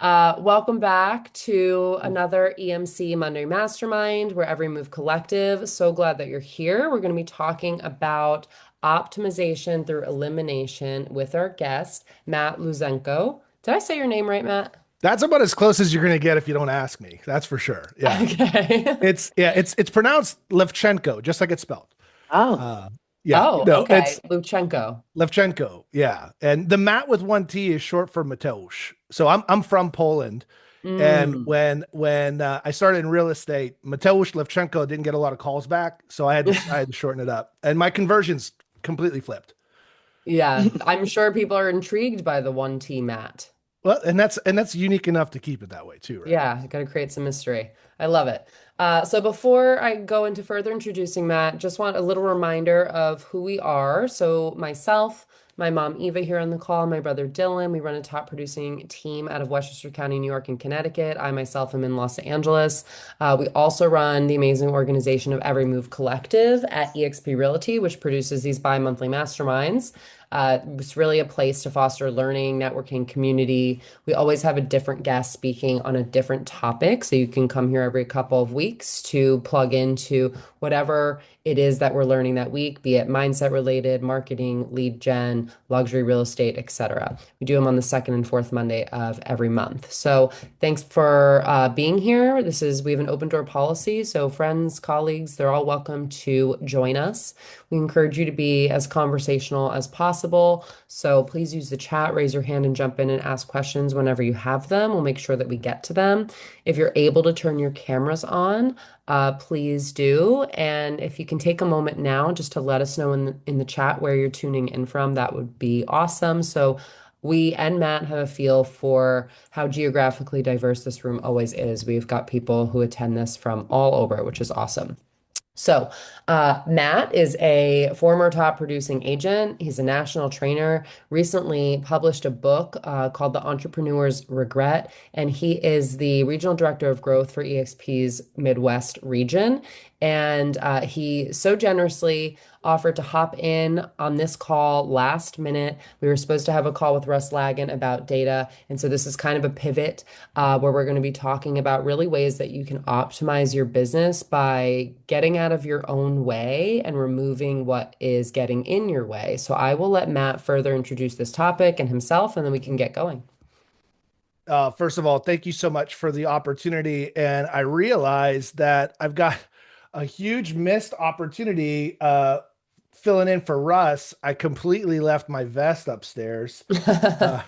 Welcome back to another EMC Monday Mastermind, where every move collective. So glad that you're here. We're going to be talking about optimization through elimination with our guest, Mat Lewczenko. Did I say your name right, Matt? That's about as close as you're going to get if you don't ask me. That's for sure. Yeah. Okay. It's pronounced Levchenko, just like it's spelled. Oh, Uh, yeah, Oh, no, okay. it's Lewczenko. Levchenko. Yeah. And the Matt with one T is short for Mateusz. So I'm from Poland. And Mm, when I started in real estate, Mateusz Levchenko didn't get a lot of calls back. So I had to shorten it up. And my conversions completely flipped. yeah, I'm sure people are intrigued by the 1T Matt. Well, and that's unique enough to keep it that way too, right? Yeah, got to create some mystery. I love it. So before I go into further introducing Matt, just want a little reminder of who we are. So myself, my mom Eva here on the call, my brother Dylan. We run a top producing team out of Westchester County, New York, and Connecticut. I myself am in Los Angeles. We also run the amazing organization of Every Move Collective at eXp Realty, which produces these bi-monthly masterminds. It's really a place to foster learning, networking, community. We always have a different guest speaking on a different topic. So you can come here every couple of weeks to plug into whatever it is that we're learning that week, be it mindset related, marketing, lead gen, luxury real estate, etc. We do them on the second and fourth Monday of every month. So thanks for being here. We have an open door policy. So friends, colleagues, they're all welcome to join us. We encourage you to be as conversational as possible. So please use the chat, raise your hand, and jump in and ask questions whenever you have them. We'll make sure that we get to them. If you're able to turn your cameras on, please do. And if you can take a moment now just to let us know in the chat where you're tuning in from, that would be awesome. So we and Matt have a feel for how geographically diverse this room always is. We've got people who attend this from all over, which is awesome. So, Matt is a former top producing agent. He's a national trainer, recently published a book called The Entrepreneur's Regret, and he is the regional director of growth for EXP's Midwest region. And he so generously offered to hop in on this call last minute. We were supposed to have a call with Russ Lagan about data. And so this is kind of a pivot where we're going to be talking about really ways that you can optimize your business by getting out of your own way and removing what is getting in your way. So I will let Matt further introduce this topic and himself, and then we can get going. First of all, thank you so much for the opportunity. And I realize that I've got a huge missed opportunity filling in for Russ. I completely left my vest upstairs. Uh,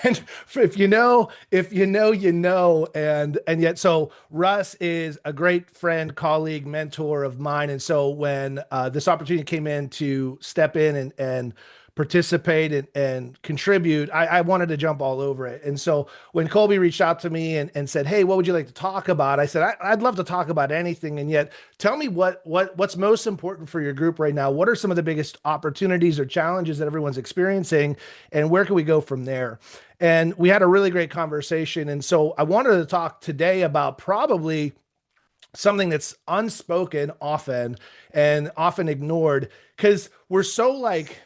and if you know, you know, and yet, so Russ is a great friend, colleague, mentor of mine, and so when this opportunity came in to step in and participate and contribute, I wanted to jump all over it. And so when Colby reached out to me and said, "Hey, what would you like to talk about?" I said, I'd love to talk about anything. And yet, tell me what's most important for your group right now. What are some of the biggest opportunities or challenges that everyone's experiencing, and where can we go from there? And we had a really great conversation. And so I wanted to talk today about probably something that's unspoken often and often ignored because we're so like,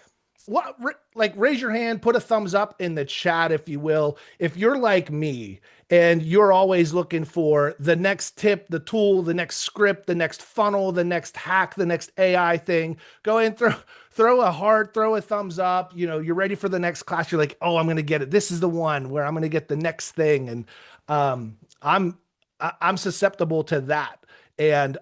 what, like, raise your hand, put a thumbs up in the chat, if you will, if you're like me and you're always looking for the next tip, the tool, the next script, the next funnel, the next hack, the next AI thing. Go in, throw a heart, throw a thumbs up. You're ready for the next class. You're like, oh, I'm going to get it. This is the one where I'm going to get the next thing. And I'm susceptible to that. And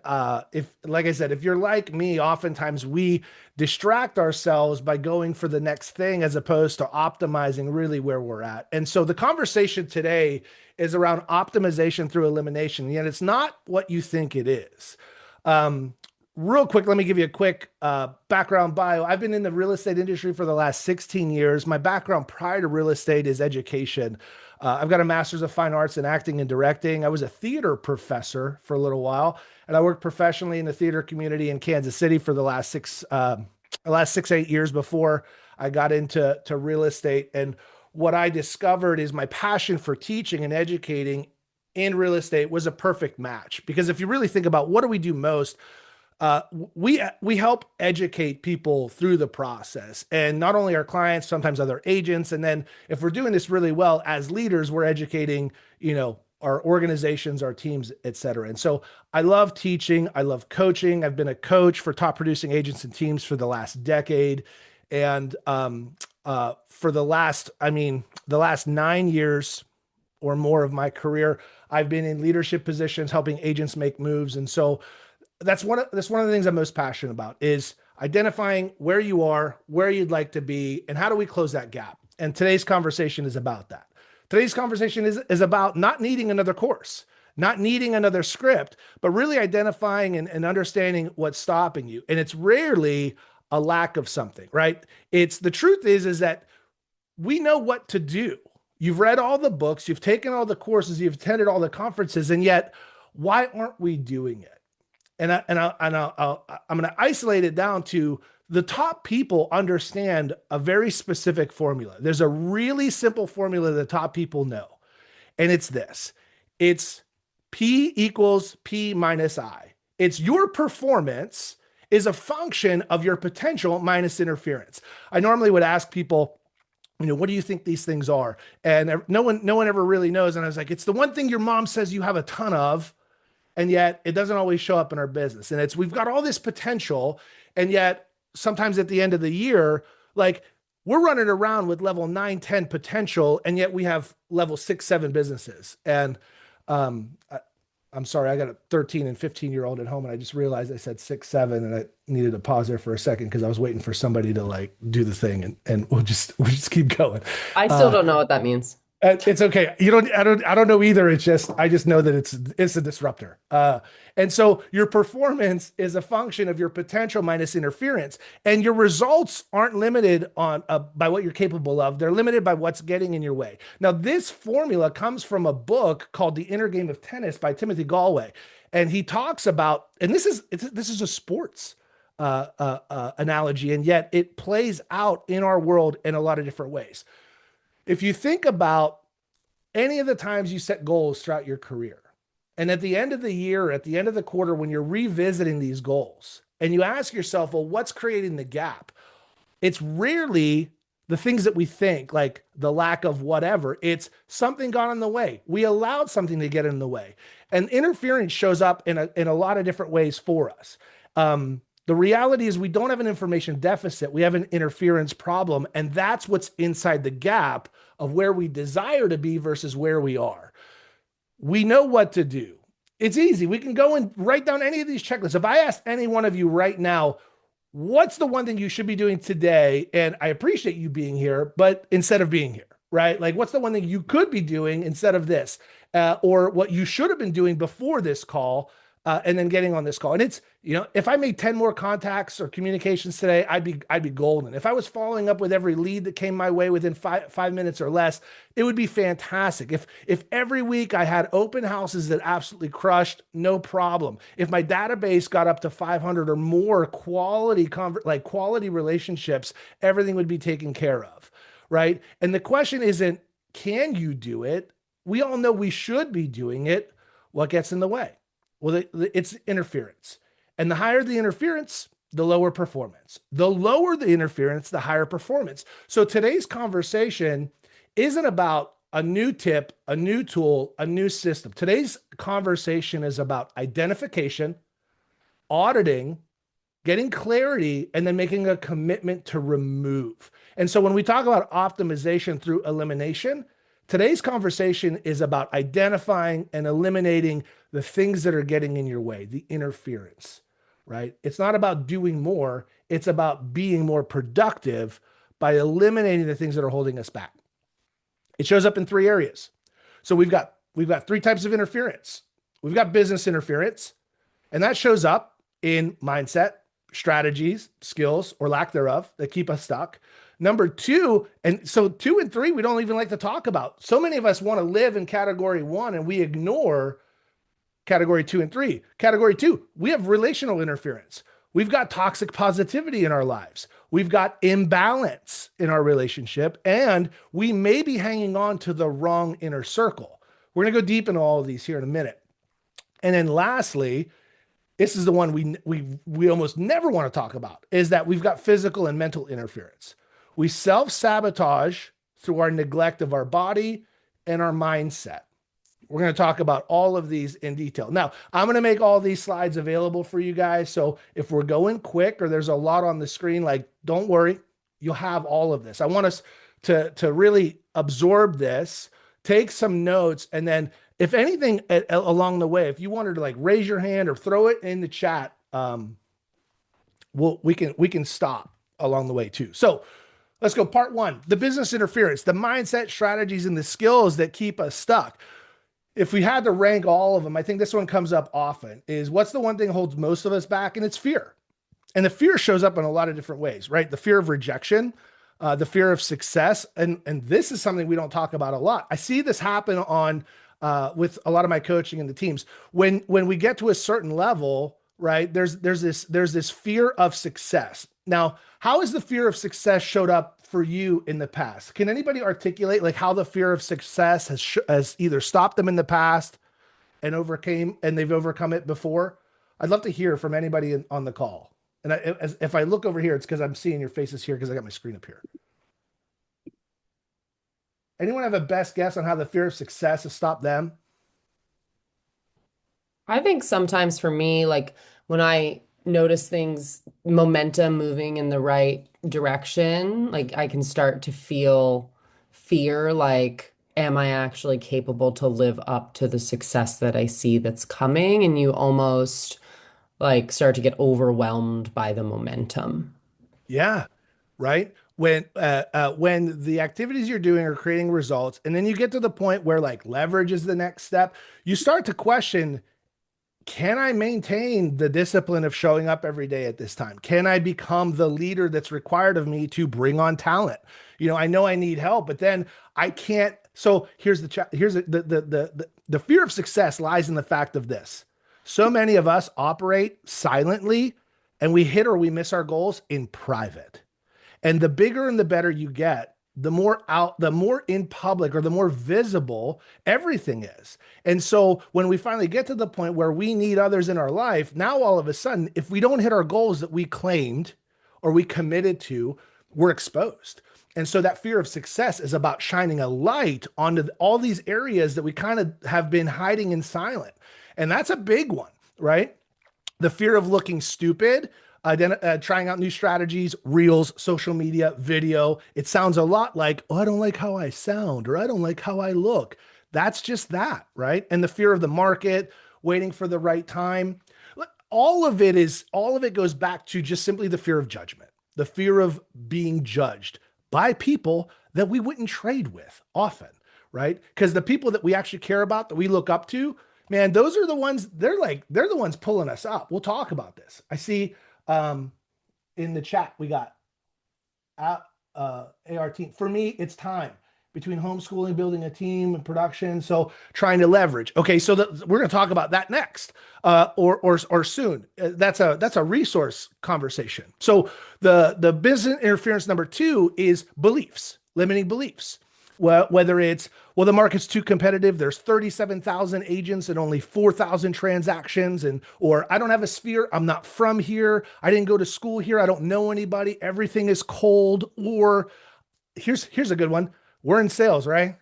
if, like I said, if you're like me, oftentimes we distract ourselves by going for the next thing as opposed to optimizing really where we're at. And so the conversation today is around optimization through elimination. Yet it's not what you think it is. Um, Real quick, let me give you a quick background bio. I've been in the real estate industry for the last 16 years. My background prior to real estate is education. I've got a master's of fine arts in acting and directing. I was a theater professor for a little while, and I worked professionally in the theater community in Kansas City for the last 6, 8 years before I got into real estate. And what I discovered is my passion for teaching and educating in real estate was a perfect match. Because if you really think about what do we do most, We help educate people through the process, and not only our clients, sometimes other agents. And then if we're doing this really well as leaders, we're educating, our organizations, our teams, et cetera. And so I love teaching. I love coaching. I've been a coach for top producing agents and teams for the last decade. And for the last 9 years or more of my career, I've been in leadership positions, helping agents make moves. And so that's one of the things I'm most passionate about is identifying where you are, where you'd like to be, and how do we close that gap. And today's conversation is about that. Today's conversation is about not needing another course, not needing another script, but really identifying and understanding what's stopping you. And it's rarely a lack of something, right? It's the truth is that we know what to do. You've read all the books, you've taken all the courses, you've attended all the conferences, and yet why aren't we doing it? I'm going to isolate it down to the top people understand a very specific formula. There's a really simple formula the top people know, and it's this. It's P equals P minus I. It's your performance is a function of your potential minus interference. I normally would ask people, what do you think these things are? And no one ever really knows. And I was like, it's the one thing your mom says you have a ton of, and yet it doesn't always show up in our business. And we've got all this potential, and yet sometimes at the end of the year, like we're running around with level 9, 10 potential, and yet we have level 6, 7 businesses. And I'm sorry, I got a 13 and 15-year-old at home, and I just realized I said 6, 7, and I needed to pause there for a second because I was waiting for somebody to like do the thing, and we'll just keep going. I still Uh, don't know what that means. it's okay. I don't know either. I just know that it's a disruptor. And so your performance is a function of your potential minus interference, and your results aren't limited on by what you're capable of. They're limited by what's getting in your way. Now, this formula comes from a book called The Inner Game of Tennis by Timothy Galway, and he talks about, and this is a sports analogy, and yet it plays out in our world in a lot of different ways. If you think about any of the times you set goals throughout your career, and at the end of the year, at the end of the quarter, when you're revisiting these goals and you ask yourself, well, what's creating the gap? It's rarely the things that we think, like the lack of whatever. It's something got in the way. We allowed something to get in the way. And interference shows up in a lot of different ways for us. The reality is we don't have an information deficit. We have an interference problem. And that's what's inside the gap of where we desire to be versus where we are. We know what to do. It's easy. We can go and write down any of these checklists. If I asked any one of you right now, what's the one thing you should be doing today? And I appreciate you being here, but instead of being here, right? Like, what's the one thing you could be doing instead of this? Or what you should have been doing before this call, and then getting on this call. And it's, if I made 10 more contacts or communications today, I'd be golden. If I was following up with every lead that came my way within 5 minutes or less, it would be fantastic. If every week I had open houses that absolutely crushed, no problem. If my database got up to 500 or more quality relationships, everything would be taken care of, right? And the question isn't, can you do it? We all know we should be doing it. What gets in the way? Well, it's interference. And the higher the interference, the lower performance. The lower the interference, the higher performance. So today's conversation isn't about a new tip, a new tool, a new system. Today's conversation is about identification, auditing, getting clarity, and then making a commitment to remove. And so when we talk about optimization through elimination, today's conversation is about identifying and eliminating the things that are getting in your way, the interference, right? It's not about doing more. It's about being more productive by eliminating the things that are holding us back. It shows up in 3 areas. So we've got 3 types of interference. We've got business interference, and that shows up in mindset, strategies, skills, or lack thereof that keep us stuck. Number 2, and so 2 and 3, we don't even like to talk about. So many of us want to live in category 1 and we ignore category 2 and 3. Category 2, we have relational interference. We've got toxic positivity in our lives. We've got imbalance in our relationship, and we may be hanging on to the wrong inner circle. We're going to go deep into all of these here in a minute. And then lastly, This is the one we almost never want to talk about, is that we've got physical and mental interference. We self-sabotage through our neglect of our body and our mindset. We're going to talk about all of these in detail. Now, I'm going to make all these slides available for you guys. So if we're going quick or there's a lot on the screen, like, don't worry, you'll have all of this. I want us to really absorb this, take some notes, and then if anything along the way, if you wanted to like raise your hand or throw it in the chat, we can stop along the way too. So let's go. Part one: the business interference, the mindset, strategies, and the skills that keep us stuck. If we had to rank all of them, I think this one comes up often, is what's the one thing that holds most of us back? And it's fear. And the fear shows up in a lot of different ways, right? The fear of rejection, the fear of success. And this is something we don't talk about a lot. I see this happen on with a lot of my coaching and the teams. When we get to a certain level, right, there's this fear of success. Now, how has the fear of success showed up for you in the past? Can anybody articulate like how the fear of success has either stopped them in the past and they've overcome it before? I'd love to hear from anybody on the call. And if I look over here, it's because I'm seeing your faces here because I got my screen up here. Anyone have a best guess on how the fear of success has stopped them? I think sometimes for me, like when I notice things, momentum moving in the right direction, like I can start to feel fear, like, am I actually capable to live up to the success that I see that's coming? And you almost like start to get overwhelmed by the momentum. Yeah, right. When the activities you're doing are creating results, and then you get to the point where like leverage is the next step, you start to question, can I maintain the discipline of showing up every day at this time? Can I become the leader that's required of me to bring on talent? I know I need help, but then I can't. So here's the fear of success lies in the fact of this. So many of us operate silently and we hit or we miss our goals in private. And the bigger and the better you get, the more in public or the more visible everything is. And so when we finally get to the point where we need others in our life, now all of a sudden, if we don't hit our goals that we claimed or we committed to, we're exposed. And so that fear of success is about shining a light onto all these areas that we kind of have been hiding in silent. And that's a big one, right? The fear of looking stupid, trying out new strategies, reels, social media, video. It sounds a lot like, oh, I don't like how I sound, or I don't like how I look. That's just that, right? And the fear of the market, waiting for the right time. All of it goes back to just simply the fear of judgment, the fear of being judged by people that we wouldn't trade with often, right? Because the people that we actually care about, that we look up to, man, those are the ones, they're the ones pulling us up. We'll talk about this. I see in the chat, we got AR team. For me, it's time between homeschooling, building a team, and production. So trying to leverage. Okay, so we're going to talk about that next, or soon. That's a resource conversation. So the business interference number 2 is beliefs, limiting beliefs. Whether it's, well, the market's too competitive, there's 37,000 agents and only 4,000 transactions, or I don't have a sphere, I'm not from here, I didn't go to school here, I don't know anybody, everything is cold. Or here's a good one. We're in sales, right?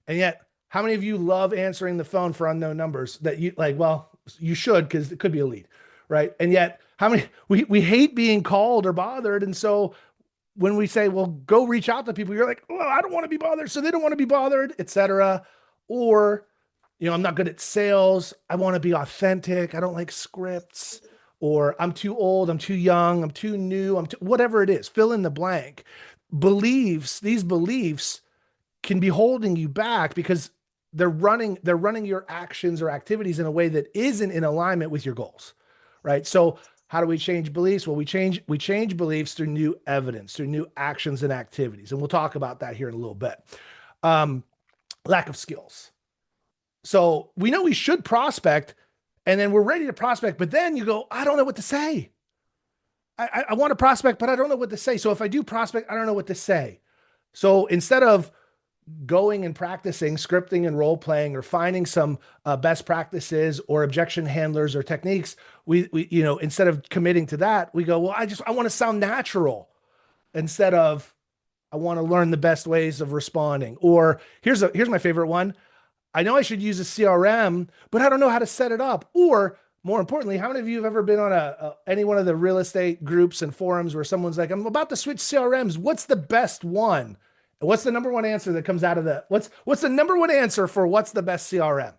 And yet, how many of you love answering the phone for unknown numbers that you like? Well, you should, because it could be a lead, right? And yet, how many we hate being called or bothered, and so when we say, well, go reach out to people, you're like, oh, I don't want to be bothered. So they don't want to be bothered, etc. Or, I'm not good at sales. I want to be authentic. I don't like scripts, or I'm too old. I'm too young. I'm too new. Whatever it is, fill in the blank. These beliefs can be holding you back because they're running your actions or activities in a way that isn't in alignment with your goals, right? So how do we change beliefs? Well, we change beliefs through new evidence, through new actions and activities. And we'll talk about that here in a little bit. Lack of skills. So we know we should prospect, and then we're ready to prospect, but then you go, I don't know what to say. I want to prospect, but I don't know what to say. So if I do prospect, I don't know what to say. So instead of going and practicing scripting and role playing or finding some best practices or objection handlers or techniques, instead of committing to that, we go, well, I want to sound natural instead of I want to learn the best ways of responding. Or here's my favorite one. I know I should use a CRM, but I don't know how to set it up. Or more importantly, how many of you have ever been on any one of the real estate groups and forums where someone's like, I'm about to switch CRMs. What's the best one? What's the number one answer that comes out of what's the number one answer for what's the best CRM?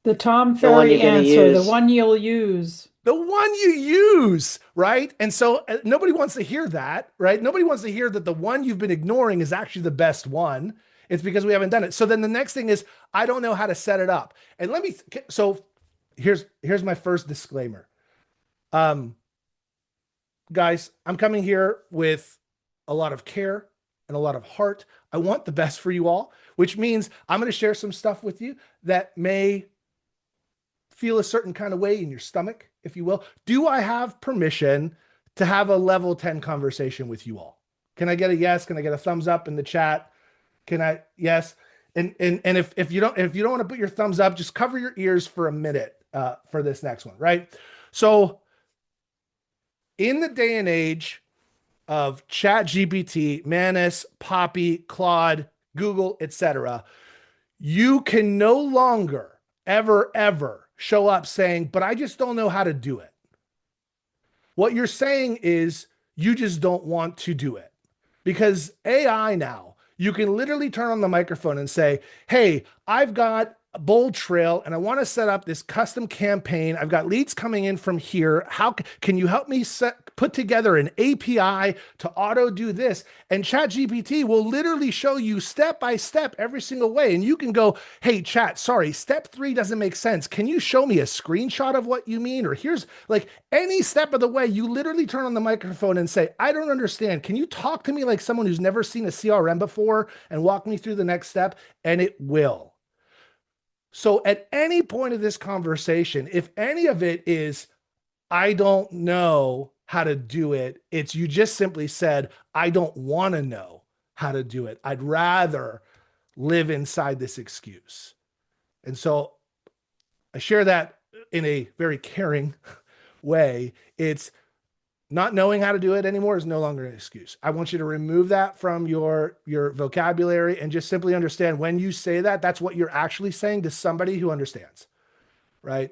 The Tom The one Ferry you're going to answer, the use. one you'll use. The one you use, right? And so nobody wants to hear that, right? Nobody wants to hear that the one you've been ignoring is actually the best one. It's because we haven't done it. So then the next thing is, I don't know how to set it up. And so here's my first disclaimer. Guys, I'm coming here with a lot of care and a lot of heart. I want the best for you all, which means I'm going to share some stuff with you that may feel a certain kind of way in your stomach, if you will. Do I have permission to have a level 10 conversation with you all? Can I get a yes? Can I get a thumbs up in the chat? Can I? Yes. And if you don't want to put your thumbs up, just cover your ears for a minute for this next one, right? So in the day and age of ChatGPT, Manus, Poppy, Claude, Google, etc., you can no longer ever show up saying, but I just don't know how to do it. What you're saying is you just don't want to do it, because AI now, you can literally turn on the microphone and say, hey, I've got a Bold Trail and I want to set up this custom campaign. I've got leads coming in from here. How can you help me put together an API to auto do this? And ChatGPT will literally show you step by step every single way. And you can go, hey, chat, sorry, step 3 doesn't make sense. Can you show me a screenshot of what you mean? Or here's like any step of the way, you literally turn on the microphone and say, I don't understand. Can you talk to me like someone who's never seen a CRM before and walk me through the next step? And it will. So at any point of this conversation, if any of it is, I don't know how to do it, it's you just simply said, I don't want to know how to do it. I'd rather live inside this excuse. And so I share that in a very caring way. It's not knowing how to do it anymore is no longer an excuse. I want you to remove that from your vocabulary and just simply understand when you say that, that's what you're actually saying to somebody who understands, right?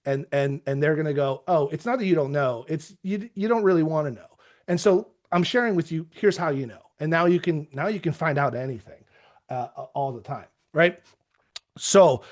And they're going to go, oh, it's not that you don't know. It's you don't really want to know. And so I'm sharing with you, here's how you know. And now you can find out anything all the time, right? So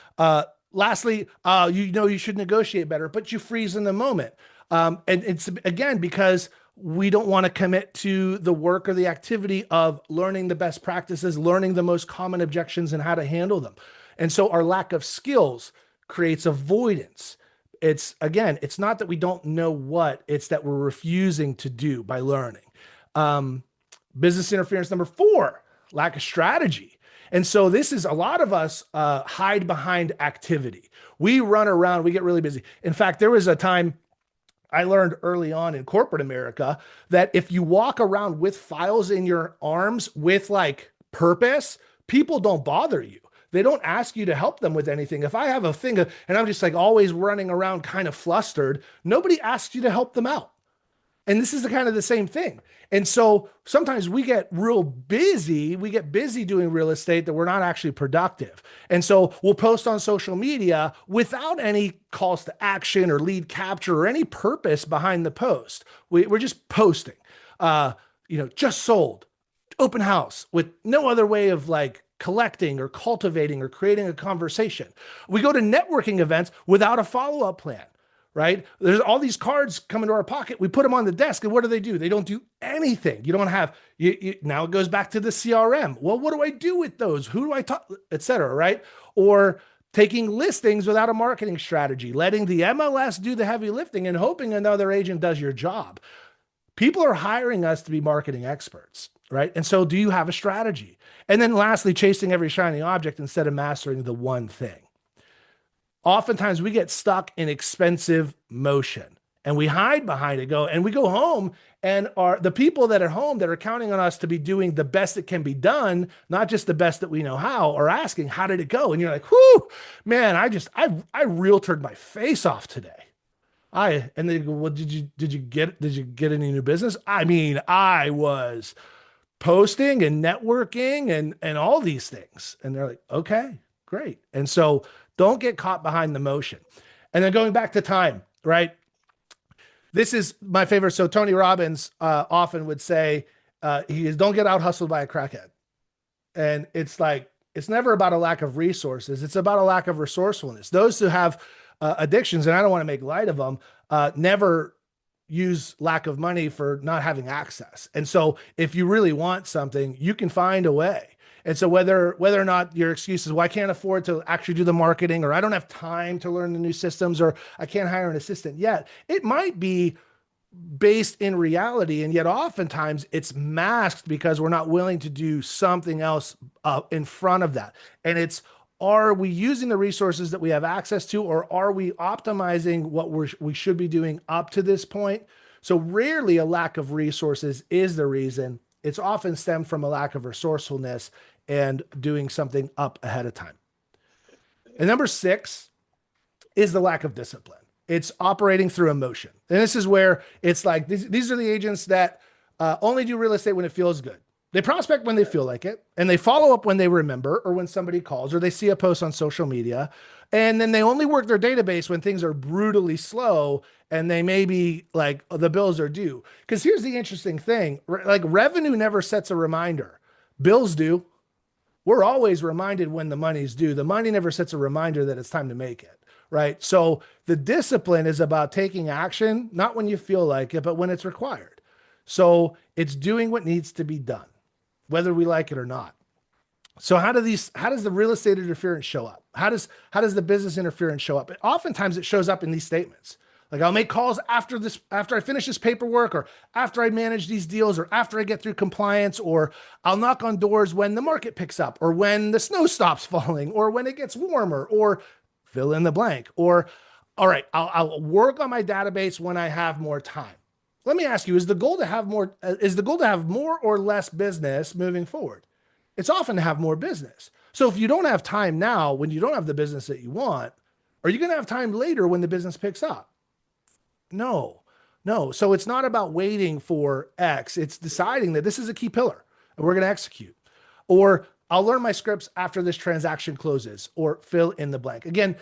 lastly, you should negotiate better, but you freeze in the moment. And it's again, because we don't want to commit to the work or the activity of learning the best practices, learning the most common objections and how to handle them. And so our lack of skills creates avoidance. It's not that we don't know what, it's that we're refusing to do by learning. Business interference number 4, lack of strategy. And so this is a lot of us hide behind activity. We run around, we get really busy. In fact, there was a time I learned early on in corporate America that if you walk around with files in your arms with like purpose, people don't bother you. They don't ask you to help them with anything. If I have a thing and I'm just like always running around kind of flustered, nobody asks you to help them out. And this is the same thing. And so sometimes we get real busy. We get busy doing real estate that we're not actually productive. And so we'll post on social media without any calls to action or lead capture or any purpose behind the post. We're just posting, just sold, open house, with no other way of like collecting or cultivating or creating a conversation. We go to networking events without a follow-up plan. Right? There's all these cards come into our pocket. We put them on the desk, and what do? They don't do anything. You don't have, now it goes back to the CRM. Well, what do I do with those? Who do I talk, et cetera, right? Or taking listings without a marketing strategy, letting the MLS do the heavy lifting and hoping another agent does your job. People are hiring us to be marketing experts, right? And so do you have a strategy? And then lastly, chasing every shiny object instead of mastering the one thing. Oftentimes we get stuck in expensive motion. and we hide behind it, and we go home, and the people that are home that are counting on us to be doing the best that can be done, not just the best that we know how, are asking, how did it go? And you're like, whoo, man, I realtored my face off today. And they go, well, did you get any new business? I mean, I was posting and networking and all these things. And they're like, okay, great. And so don't get caught behind the motion. And then going back to time, right? This is my favorite. So Tony Robbins often would say, don't get out hustled by a crackhead. And it's like, it's never about a lack of resources. It's about a lack of resourcefulness. Those who have addictions, and I don't want to make light of them, never use lack of money for not having access. And so if you really want something, you can find a way. And so whether or not your excuse is, well, I can't afford to actually do the marketing, or I don't have time to learn the new systems, or I can't hire an assistant yet, it might be based in reality. And yet oftentimes it's masked because we're not willing to do something else in front of that. And it's, are we using the resources that we have access to, or are we optimizing what we should be doing up to this point? So rarely a lack of resources is the reason. It's often stemmed from a lack of resourcefulness and doing something up ahead of time. And number 6 is the lack of discipline. It's operating through emotion. And this is where it's like, these are the agents that only do real estate when it feels good. They prospect when they feel like it, and they follow up when they remember, or when somebody calls, or they see a post on social media. And then they only work their database when things are brutally slow and they maybe like the bills are due. Because here's the interesting thing, like revenue never sets a reminder. Bills do. We're always reminded when the money's due. The money never sets a reminder that it's time to make it, right? So the discipline is about taking action, not when you feel like it, but when it's required. So it's doing what needs to be done, whether we like it or not. So how does the real estate interference show up? How does the business interference show up? Oftentimes it shows up in these statements. Like, I'll make calls after I finish this paperwork, or after I manage these deals, or after I get through compliance, or I'll knock on doors when the market picks up, or when the snow stops falling, or when it gets warmer, or fill in the blank. Or, all right, I'll work on my database when I have more time. Let me ask you, is the goal to have more or less business moving forward? It's often to have more business. So if you don't have time now, when you don't have the business that you want, are you going to have time later when the business picks up? No. So it's not about waiting for X. It's deciding that this is a key pillar and we're going to execute. Or I'll learn my scripts after this transaction closes, or fill in the blank. Again,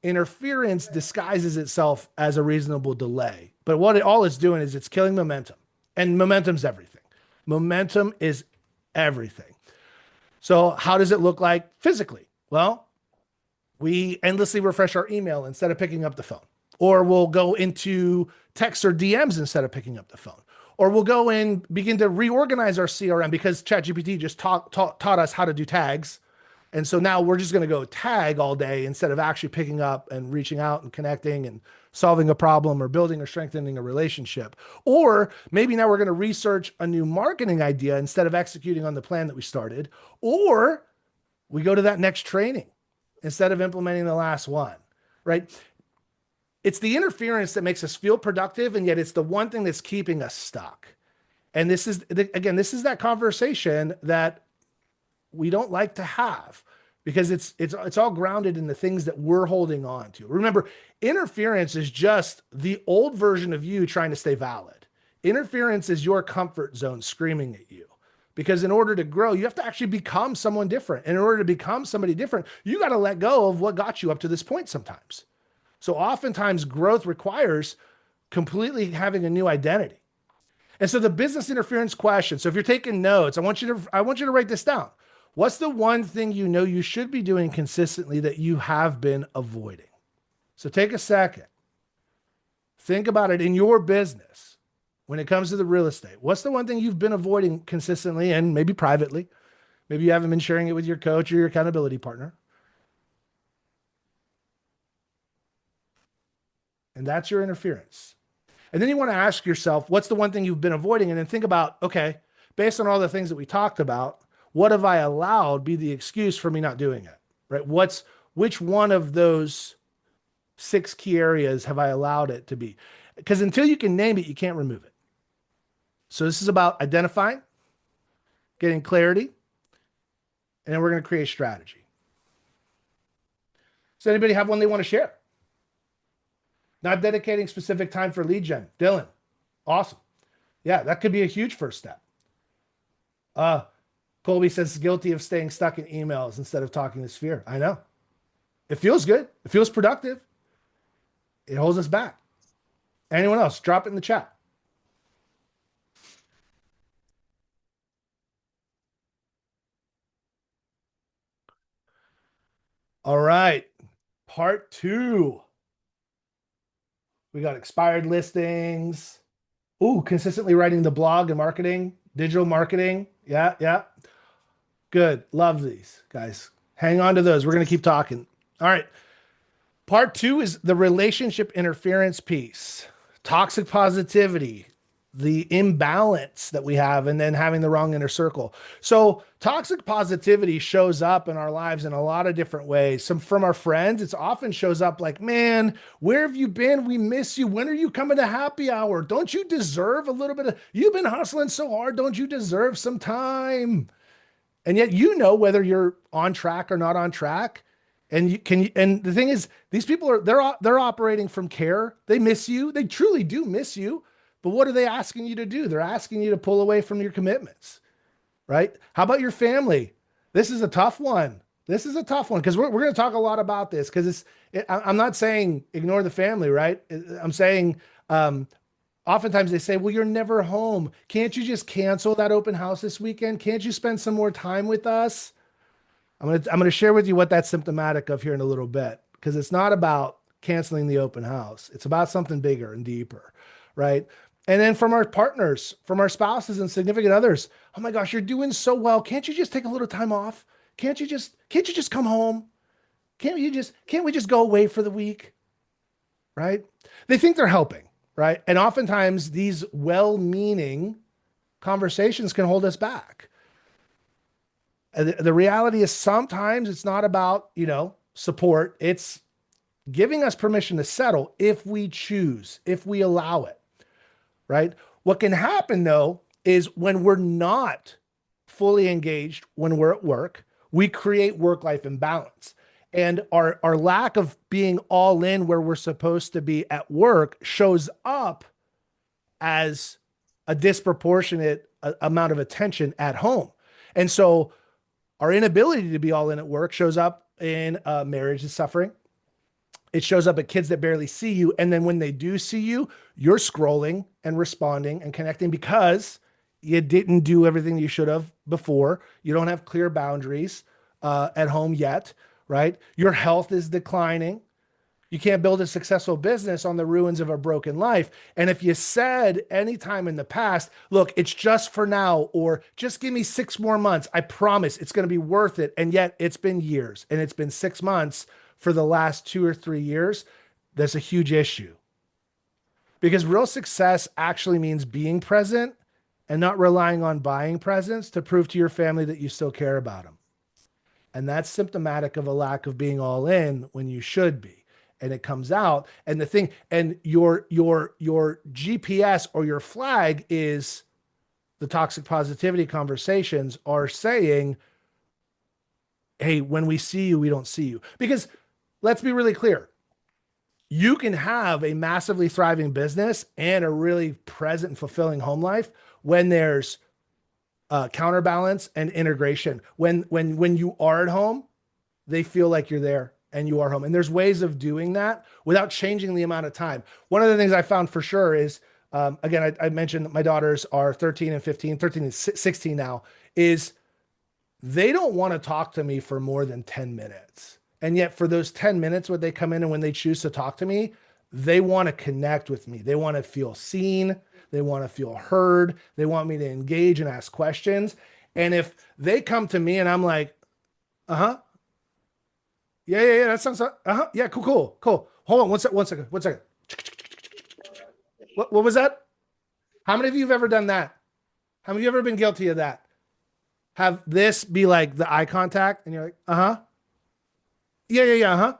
interference disguises itself as a reasonable delay, but what all it's doing is it's killing momentum, and momentum's everything. Momentum is everything. So how does it look like physically? Well, we endlessly refresh our email instead of picking up the phone, or we'll go into texts or DMs instead of picking up the phone, or we'll go and begin to reorganize our CRM because ChatGPT just taught us how to do tags. And so now we're just going to go tag all day instead of actually picking up and reaching out and connecting and solving a problem, or building or strengthening a relationship. Or maybe now we're going to research a new marketing idea instead of executing on the plan that we started. Or we go to that next training instead of implementing the last one, right? It's the interference that makes us feel productive, and yet it's the one thing that's keeping us stuck. And this is that conversation that we don't like to have, because it's all grounded in the things that we're holding on to. Remember, interference is just the old version of you trying to stay valid. Interference is your comfort zone screaming at you, because in order to grow, you have to actually become someone different. And in order to become somebody different, you got to let go of what got you up to this point sometimes. So oftentimes growth requires completely having a new identity. And so the business interference question. So if you're taking notes, I want you to write this down. What's the one thing you know you should be doing consistently that you have been avoiding? So take a second. Think about it in your business when it comes to the real estate. What's the one thing you've been avoiding consistently, and maybe privately? Maybe you haven't been sharing it with your coach or your accountability partner. And that's your interference. And then you want to ask yourself, what's the one thing you've been avoiding? And then think about, okay, based on all the things that we talked about, what have I allowed be the excuse for me not doing it, right? Which one of those 6 key areas have I allowed it to be? Because until you can name it, you can't remove it. So this is about identifying, getting clarity, and then we're going to create strategy. Does anybody have one they want to share? Not dedicating specific time for lead gen. Dylan, awesome. Yeah, that could be a huge first step. Colby says guilty of staying stuck in emails instead of talking to Sphere. I know. It feels good. It feels productive. It holds us back. Anyone else? Drop it in the chat. All right. Part 2. We got expired listings. Ooh, consistently writing the blog and marketing, digital marketing. Yeah. Good. Love these, guys. Hang on to those. We're going to keep talking. All right. Part 2 is the relationship interference piece, toxic positivity, the imbalance that we have, and then having the wrong inner circle. So toxic positivity shows up in our lives in a lot of different ways. Some from our friends, it often shows up like, man, where have you been? We miss you. When are you coming to happy hour? Don't you deserve a little bit of, you've been hustling so hard. Don't you deserve some time? And yet, you know, whether you're on track or not on track. And and the thing is, these people are, they're operating from care. They miss you. They truly do miss you. But what are they asking you to do? They're asking you to pull away from your commitments, right? How about your family? This is a tough one. This is a tough one because we're going to talk a lot about this because I'm not saying ignore the family, right? I'm saying oftentimes they say, well, you're never home. Can't you just cancel that open house this weekend? Can't you spend some more time with us? I'm going to share with you what that's symptomatic of here in a little bit, because it's not about canceling the open house. It's about something bigger and deeper, right? And then from our partners, from our spouses and significant others, oh my gosh, you're doing so well. Can't you just take a little time off? Can't you just come home? Can't we just go away for the week? Right? They think they're helping, right? And oftentimes these well-meaning conversations can hold us back. The reality is sometimes it's not about, support. It's giving us permission to settle if we choose, if we allow it, right? What can happen though, is when we're not fully engaged, when we're at work, we create work-life imbalance. And our lack of being all in where we're supposed to be at work shows up as a disproportionate amount of attention at home. And so our inability to be all in at work shows up in marriage is suffering. It shows up at kids that barely see you. And then when they do see you, you're scrolling and responding and connecting because you didn't do everything you should have before. You don't have clear boundaries at home yet, right? Your health is declining. You can't build a successful business on the ruins of a broken life. And if you said anytime in the past, look, it's just for now, or just give me 6 more months, I promise it's going to be worth it. And yet it's been years and it's been 6 months for the last 2 or 3 years. That's a huge issue, because real success actually means being present and not relying on buying presents to prove to your family that you still care about them. And that's symptomatic of a lack of being all in when you should be. And it comes out, and the thing, and your GPS or your flag is the toxic positivity conversations are saying, hey, when we see you, we don't see you. Because let's be really clear. You can have a massively thriving business and a really present and fulfilling home life when there's counterbalance and integration. When you are at home, they feel like you're there and you are home. And there's ways of doing that without changing the amount of time. One of the things I found for sure is, again, I mentioned that my daughters are 13 and 15, 13 and 16 now, is they don't want to talk to me for more than 10 minutes. And yet for those 10 minutes, when they come in and when they choose to talk to me, they want to connect with me. They want to feel seen. They want to feel heard. They want me to engage and ask questions. And if they come to me and I'm like, uh-huh, yeah, that sounds, yeah, cool. Hold on, one second. What was that? How many of you have ever done that? How many of you have ever been guilty of that? Have this be like the eye contact and you're like, uh-huh. Yeah, uh-huh.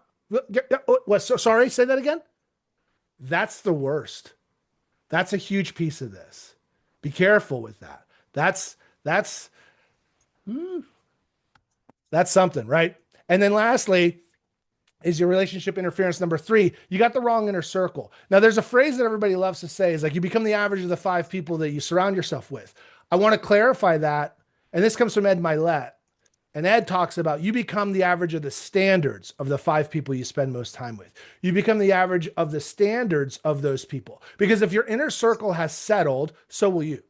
Yeah, what, sorry, say that again? That's the worst. That's a huge piece of this. Be careful with that. That's that's something, right? And then lastly, is your relationship interference number 3. You got the wrong inner circle. Now, there's a phrase that everybody loves to say is like, you become the average of the 5 people that you surround yourself with. I want to clarify that. And this comes from Ed Milet. And Ed talks about you become the average of the standards of the 5 people you spend most time with. You become the average of the standards of those people. Because if your inner circle has settled, so will you.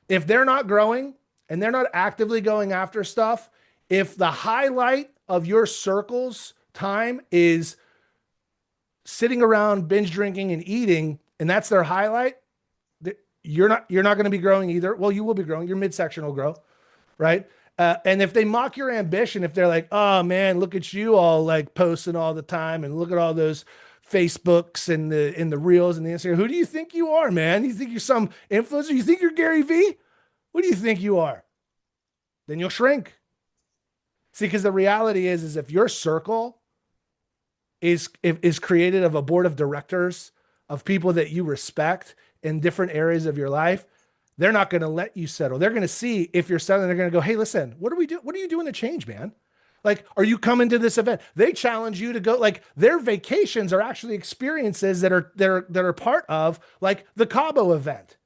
If they're not growing and they're not actively going after stuff, if the highlight of your circle's time is sitting around binge drinking and eating, and that's their highlight, you're not going to be growing either. Well, you will be growing. Your midsection will grow, right? And if they mock your ambition, if they're like, oh man, look at you all like posting all the time and look at all those Facebooks and the reels and the Instagram. Who do you think you are, man? You think you're some influencer? You think you're Gary Vee? What do you think you are? Then you'll shrink. See, because the reality is if your circle is created of a board of directors of people that you respect in different areas of your life, they're not going to let you settle. They're going to see if you're settling. They're going to go, hey, listen, what are we doing? What are you doing to change, man? Like, are you coming to this event? They challenge you to go. Like, their vacations are actually experiences that are part of like the Cabo event,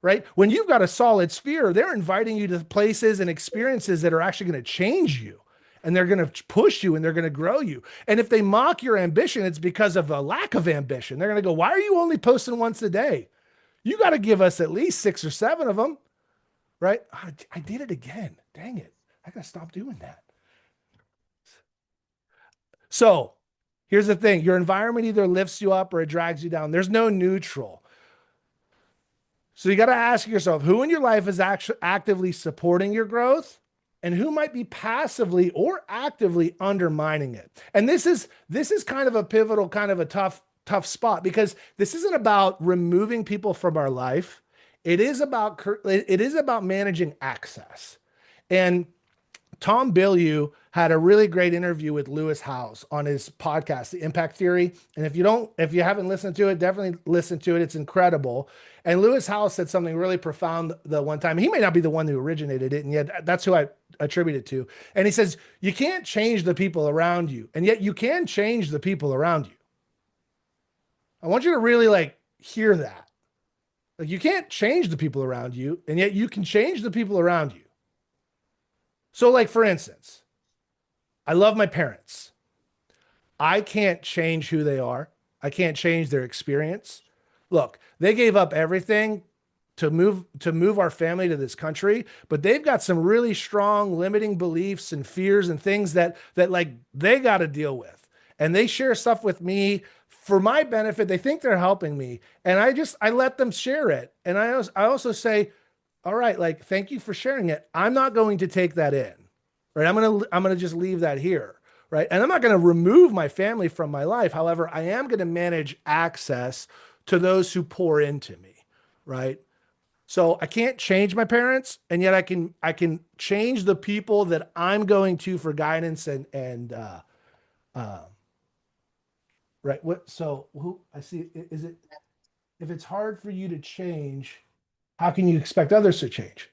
right? When you've got a solid sphere, they're inviting you to places and experiences that are actually going to change you. And they're going to push you and they're going to grow you. And if they mock your ambition, it's because of a lack of ambition. They're going to go, why are you only posting once a day? You got to give us at least 6 or 7 of them, right? I did it again. Dang it. I got to stop doing that. So here's the thing. Your environment either lifts you up or it drags you down. There's no neutral. So you got to ask yourself, who in your life is actually actively supporting your growth? And who might be passively or actively undermining it? And this is kind of a pivotal, kind of a tough spot, because this isn't about removing people from our life. It is about managing access. And Tom Bilyeu had a really great interview with Lewis Howes on his podcast, The Impact Theory. And if you haven't listened to it, definitely listen to it. It's incredible. And Lewis Howes said something really profound the one time. He may not be the one who originated it, and yet that's who I attribute it to. And he says, you can't change the people around you, and yet you can change the people around you. I want you to really like hear that. Like, you can't change the people around you, and yet you can change the people around you. So like, for instance, I love my parents. I can't change who they are. I can't change their experience. Look, they gave up everything to move our family to this country, but they've got some really strong limiting beliefs and fears and things that like they got to deal with. And they share stuff with me for my benefit. They think they're helping me, and I let them share it. And I also say, all right, like, thank you for sharing it. I'm not going to take that in, right? I'm going to just leave that here, right? And I'm not going to remove my family from my life. However, I am going to manage access to those who pour into me, right? So I can't change my parents, and yet I can change the people that I'm going to for guidance and right. So who I see, is it, if it's hard for you to change, how can you expect others to change?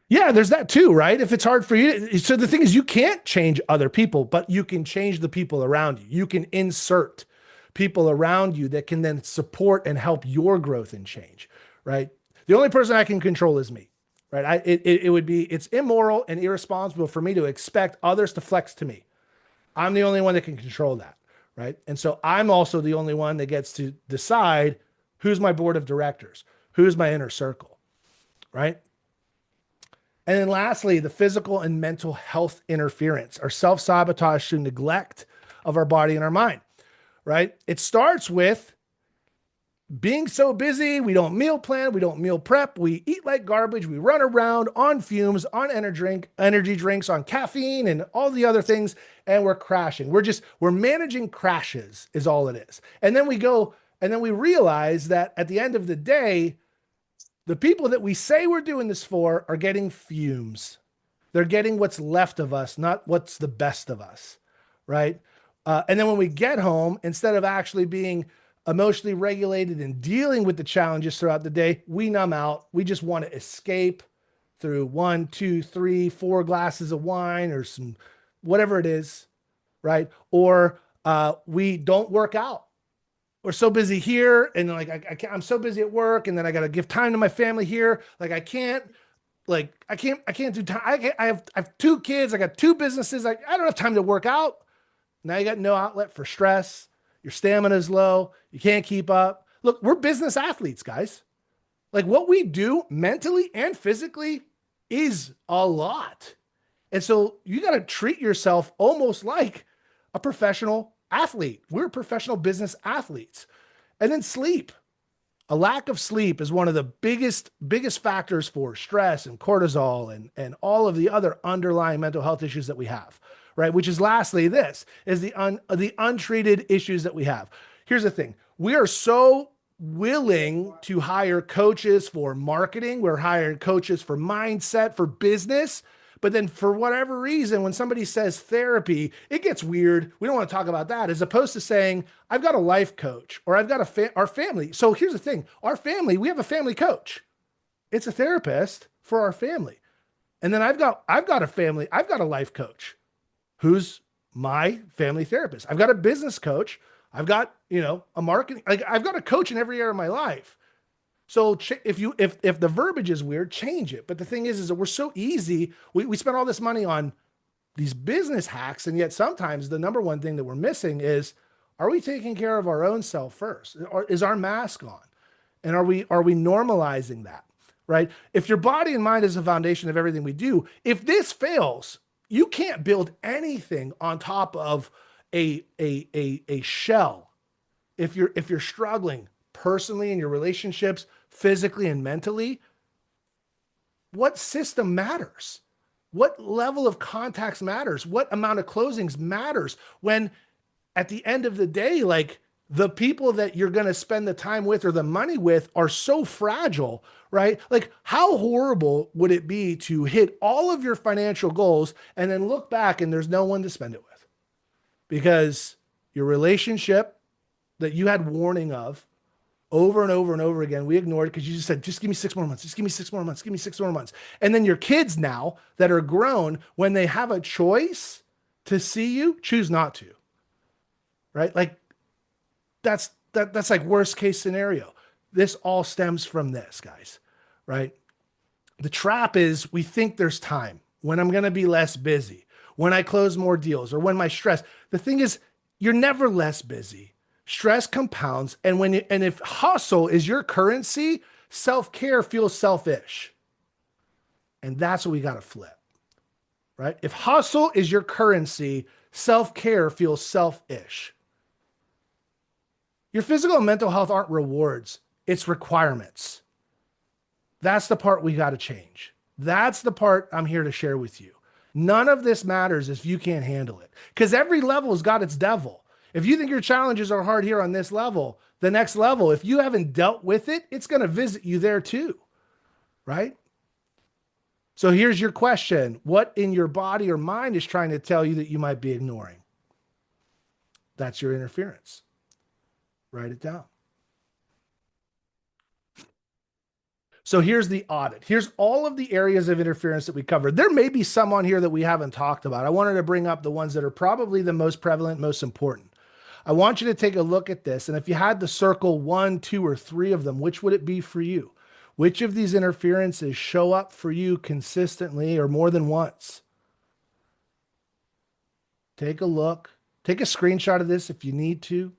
Yeah, there's that too, right? If it's hard for you. So the thing is, you can't change other people, but you can change the people around you. You can insert people around you that can then support and help your growth and change, right? The only person I can control is me, right? It's immoral and irresponsible for me to expect others to flex to me. I'm the only one that can control that, right? And so I'm also the only one that gets to decide who's my board of directors, who's my inner circle, right? And then lastly, the physical and mental health interference, our self-sabotage through neglect of our body and our mind, right? It starts with being so busy, we don't meal plan, we don't meal prep, we eat like garbage, we run around on fumes, on energy drinks, on caffeine and all the other things, and we're crashing. We're managing crashes is all it is. And then we realize that at the end of the day, the people that we say we're doing this for are getting fumes. They're getting what's left of us, not what's the best of us, right? And then when we get home, instead of actually being emotionally regulated and dealing with the challenges throughout the day, we numb out. We just want to escape through 1, 2, 3, 4 glasses of wine or some whatever it is, right? Or we don't work out. We're so busy here, and like I can't, I'm so busy at work, and then I got to give time to my family here. Like I can't do time. I have 2 kids. I got 2 businesses. I don't have time to work out. Now you got no outlet for stress. Your stamina is low. You can't keep up. Look, we're business athletes, guys. Like what we do mentally and physically is a lot. And so you got to treat yourself almost like a professional athlete. We're professional business athletes. And then sleep. A lack of sleep is one of the biggest factors for stress and cortisol and all of the other underlying mental health issues that we have, right? Which is lastly, this is the untreated issues that we have. Here's the thing. We are so willing to hire coaches for marketing. We're hiring coaches for mindset, for business. But then for whatever reason, when somebody says therapy, it gets weird. We don't want to talk about that, as opposed to saying, I've got a life coach or I've got our family. So here's the thing. Our family, we have a family coach. It's a therapist for our family. And then I've got a family. I've got a life coach who's my family therapist. I've got a business coach. I've got, a marketing, like I've got a coach in every area of my life. So if the verbiage is weird, change it. But the thing is that we're so easy. We spend all this money on these business hacks, and yet sometimes the number one thing that we're missing is, are we taking care of our own self first? Or is our mask on? And are we normalizing that? Right? If your body and mind is the foundation of everything we do, if this fails, you can't build anything on top of a shell. If you're struggling personally in your relationships, physically and mentally, what system matters? What level of contacts matters? What amount of closings matters when at the end of the day, like the people that you're going to spend the time with or the money with are so fragile, right? Like how horrible would it be to hit all of your financial goals and then look back and there's no one to spend it with because your relationship that you had warning of over and over and over again, we ignored it because you just said, just give me 6 more months. Just give me 6 more months. Give me 6 more months. And then your kids now that are grown, when they have a choice to see you, choose not to, right? Like that's like worst case scenario. This all stems from this, guys, right? The trap is we think there's time when I'm going to be less busy, when I close more deals or when my stress. The thing is, you're never less busy. Stress compounds, and if hustle is your currency, self-care feels selfish. And that's what we got to flip, right? If hustle is your currency, self-care feels selfish. Your physical and mental health aren't rewards, it's requirements. That's the part we got to change. That's the part I'm here to share with you. None of this matters if you can't handle it, because every level has got its devil. If you think your challenges are hard here on this level, the next level, if you haven't dealt with it, it's going to visit you there too, right? So here's your question. What in your body or mind is trying to tell you that you might be ignoring? That's your interference. Write it down. So here's the audit. Here's all of the areas of interference that we covered. There may be some on here that we haven't talked about. I wanted to bring up the ones that are probably the most prevalent, most important. I want you to take a look at this. And if you had to circle 1, 2, or 3 of them, which would it be for you? Which of these interferences show up for you consistently or more than once? Take a look. Take a screenshot of this if you need to.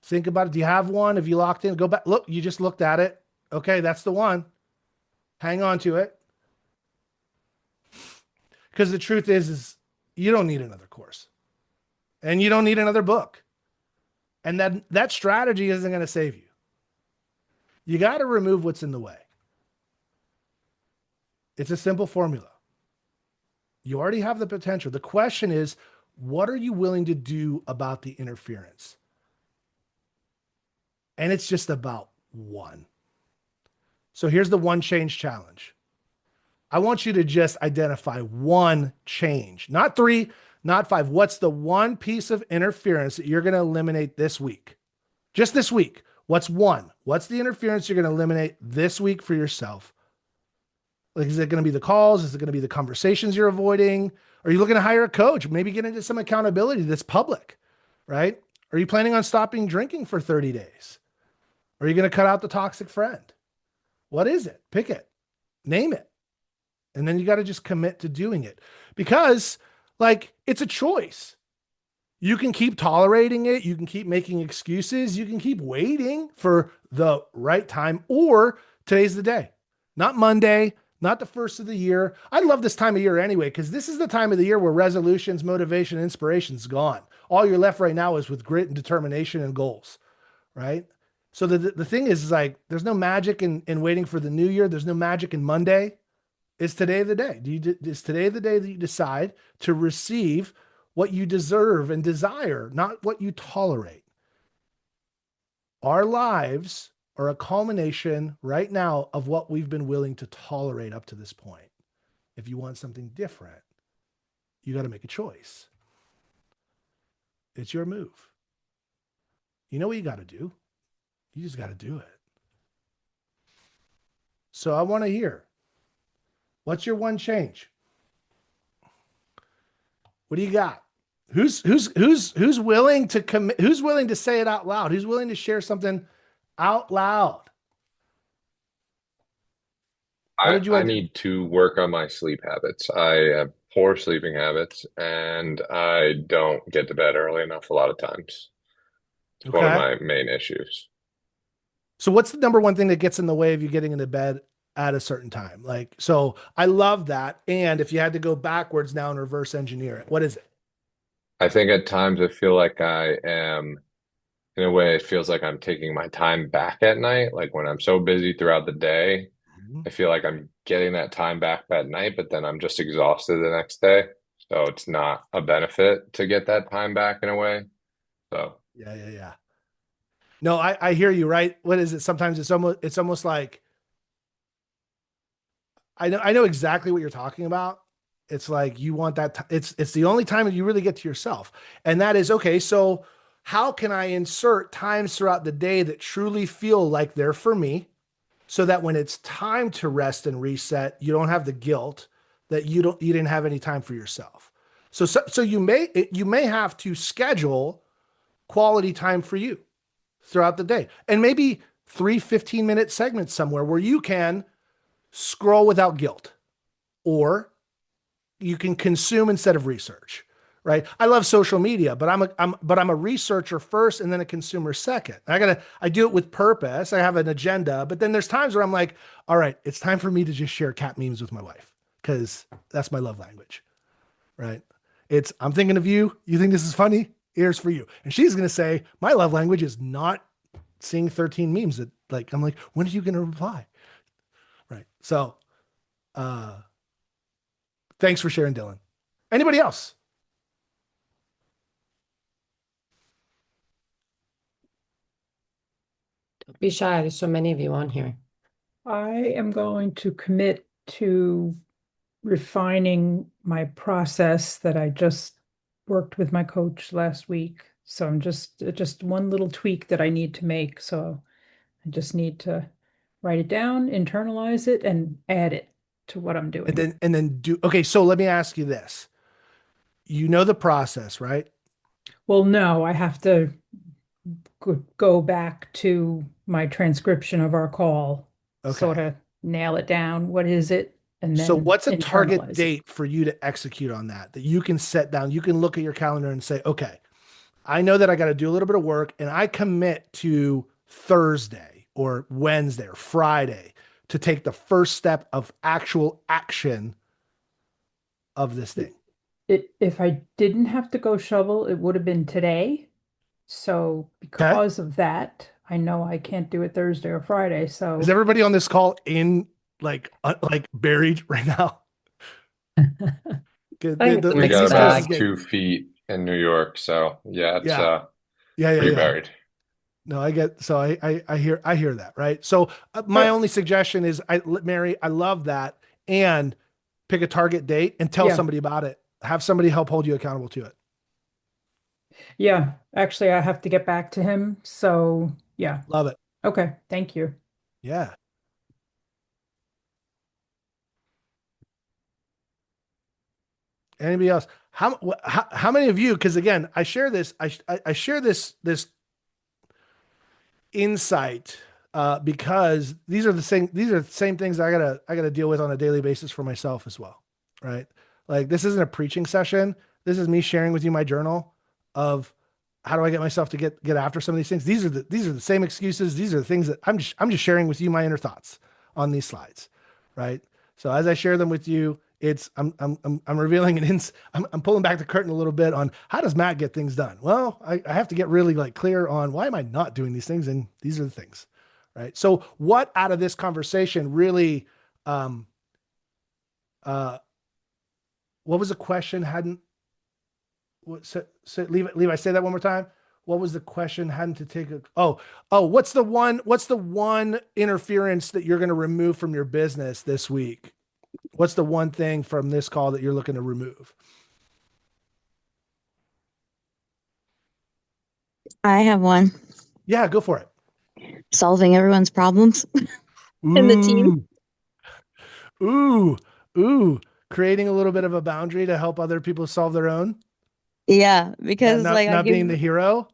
Think about it. Do you have one? Have you locked in? Go back. Look, you just looked at it. Okay, that's the one. Hang on to it. Because the truth is you don't need another course. And you don't need another book. And that strategy isn't going to save you. You got to remove what's in the way. It's a simple formula. You already have the potential. The question is, what are you willing to do about the interference? And it's just about one. So here's the one change challenge. I want you to just identify one change, not 3, not 5. What's the one piece of interference that you're going to eliminate this week? Just this week. What's one? What's the interference you're going to eliminate this week for yourself? Like, is it going to be the calls? Is it going to be the conversations you're avoiding? Are you looking to hire a coach? Maybe get into some accountability that's public, right? Are you planning on stopping drinking for 30 days? Are you going to cut out the toxic friend? What is it? Pick it, name it. And then you got to just commit to doing it because, like, it's a choice. You can keep tolerating it. You can keep making excuses. You can keep waiting for the right time, or today's the day, not Monday, not the first of the year. I love this time of year anyway, because this is the time of the year where resolutions, motivation, inspiration's gone. All you're left right now is with grit and determination and goals, right? So the thing is like, there's no magic in waiting for the new year. There's no magic in Monday. Is today the day? Is today the day that you decide to receive what you deserve and desire, not what you tolerate? Our lives are a culmination right now of what we've been willing to tolerate up to this point. If you want something different, you got to make a choice. It's your move. You know what you got to do? You just got to do it. So I want to hear, what's your one change? What do you got? Who's willing to commit? Who's willing to say it out loud? Who's willing to share something out loud? I need to work on my sleep habits. I have poor sleeping habits and I don't get to bed early enough a lot of times. It's one of Okay. my main issues. So what's the number one thing that gets in the way of you getting into bed at a certain time? Like, so I love that. And if you had to go backwards now and reverse engineer it, what is it? I think at times I feel like I am, in a way, it feels like I'm taking my time back at night. Like when I'm so busy throughout the day, I feel like I'm getting that time back at night, but then I'm just exhausted the next day. So it's not a benefit to get that time back in a way. So Yeah. No, I hear you, right? What is it? Sometimes it's almost like I know exactly what you're talking about. It's like you want that it's the only time that you really get to yourself. And that is okay. So how can I insert times throughout the day that truly feel like they're for me so that when it's time to rest and reset, you don't have the guilt that you didn't have any time for yourself. So you may have to schedule quality time for you throughout the day. And maybe 3 15-minute segments somewhere where you can scroll without guilt, or you can consume instead of research, right? I love social media, but I'm a researcher first and then a consumer second. I do it with purpose. I have an agenda, but then there's times where I'm like, all right, it's time for me to just share cat memes with my wife because that's my love language, right? I'm thinking of you. You think this is funny? Here's for you. And she's going to say, my love language is not seeing 13 memes that like, I'm like, when are you going to reply? Right. So, thanks for sharing, Dylan. Anybody else? Don't be shy. There's so many of you on here. I am going to commit to refining my process that I just worked with my coach last week. So I'm just one little tweak that I need to make. So I just need to write it down, internalize it, and add it to what I'm doing. And then okay. So let me ask you this. You know the process, right? Well, no, I have to go back to my transcription of our call, sort Okay. of nail it down. What is it? And So then what's a target internalize it. date for you to execute on that you can set down? You can look at your calendar and say, okay, I know that I got to do a little bit of work and I commit to Thursday or Wednesday or Friday to take the first step of actual action of this thing. If I didn't have to go shovel, it would have been today. So Okay. because of that, I know I can't do it Thursday or Friday. So Is everybody on this call in like buried right now? I think it's a we The mixed got East Coast is about bag. getting, 2 feet in New York. So yeah, it's yeah, pretty yeah. buried. No, I get, so I hear that, right? So my uh, only suggestion is Mary, I love that. And pick a target date and tell yeah, somebody about it. Have somebody help hold you accountable to it. Yeah, actually, I have to get back to him. So, yeah. Love it. Okay. Thank you. Yeah. Anybody else? How many of you? Because again, I share this. I share this insight because these are the same things I gotta deal with on a daily basis for myself as well, right? Like this isn't a preaching session. This is me sharing with you my journal of how do I get myself to get after some of these things. These are the same excuses. These are the things that I'm just sharing with you my inner thoughts on these slides, right? So as I share them with you, I'm revealing I'm pulling back the curtain a little bit on how does Matt get things done? Well, I have to get really like clear on why am I not doing these things, and these are the things, right? So what out of this conversation really, um, uh, what was the question? Hadn't Levi, say that one more time. What was the question? Hadn't to take a what's the one interference that you're going to remove from your business this week? What's the one thing from this call that you're looking to remove? I have one. Yeah, go for it. Solving everyone's problems in the team. Ooh, ooh, ooh. Creating a little bit of a boundary to help other people solve their own. Yeah, because like Not being the hero.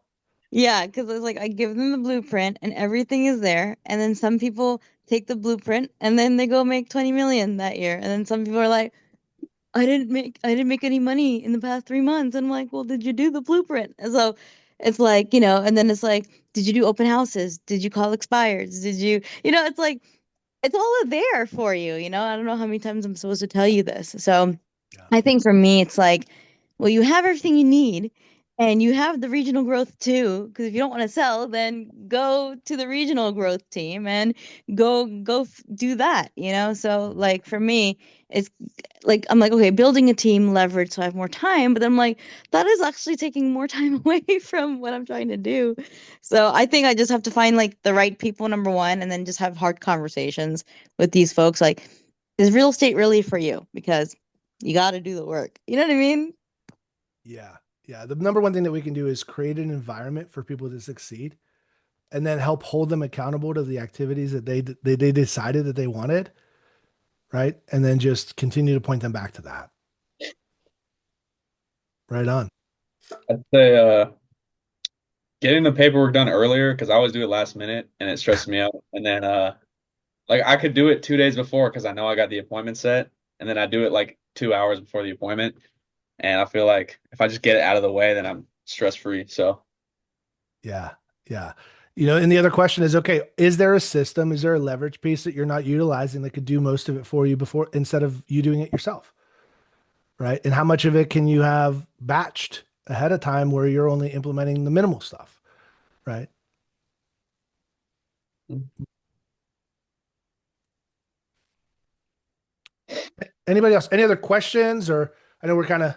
because it's like I give them the blueprint and everything is there, and then some people take the blueprint and then they go make 20 million that year, and then some people are like, I didn't make any money in the past 3 months. And I'm like, well, did you do the blueprint? And so it's like, and then it's like, did you do open houses? Did you call expires? Did you, it's like it's all there for you, I don't know how many times I'm supposed to tell you this. So Yeah. I think for me, it's like, well, you have everything you need and you have the regional growth too. Because if you don't want to sell, then go to the regional growth team and do that. So like for me, it's like, I'm like, okay, building a team leverage so I have more time. But then I'm like, that is actually taking more time away from what I'm trying to do. So I think I just have to find like the right people, number one, and then just have hard conversations with these folks. Like, is real estate really for you? Because you got to do the work. You know what I mean? Yeah. Yeah. The number one thing that we can do is create an environment for people to succeed and then help hold them accountable to the activities that they decided that they wanted. Right. And then just continue to point them back to that. Right on. I'd say getting the paperwork done earlier because I always do it last minute and it stresses me out. And then like I could do it 2 days before because I know I got the appointment set, and then I do it like 2 hours before the appointment. And I feel like if I just get it out of the way, then I'm stress free. So Yeah. Yeah. And the other question is, okay, is there a system? Is there a leverage piece that you're not utilizing that could do most of it for you before instead of you doing it yourself? Right. And how much of it can you have batched ahead of time where you're only implementing the minimal stuff? Right. Anybody else? Any other questions? Or I know we're kind of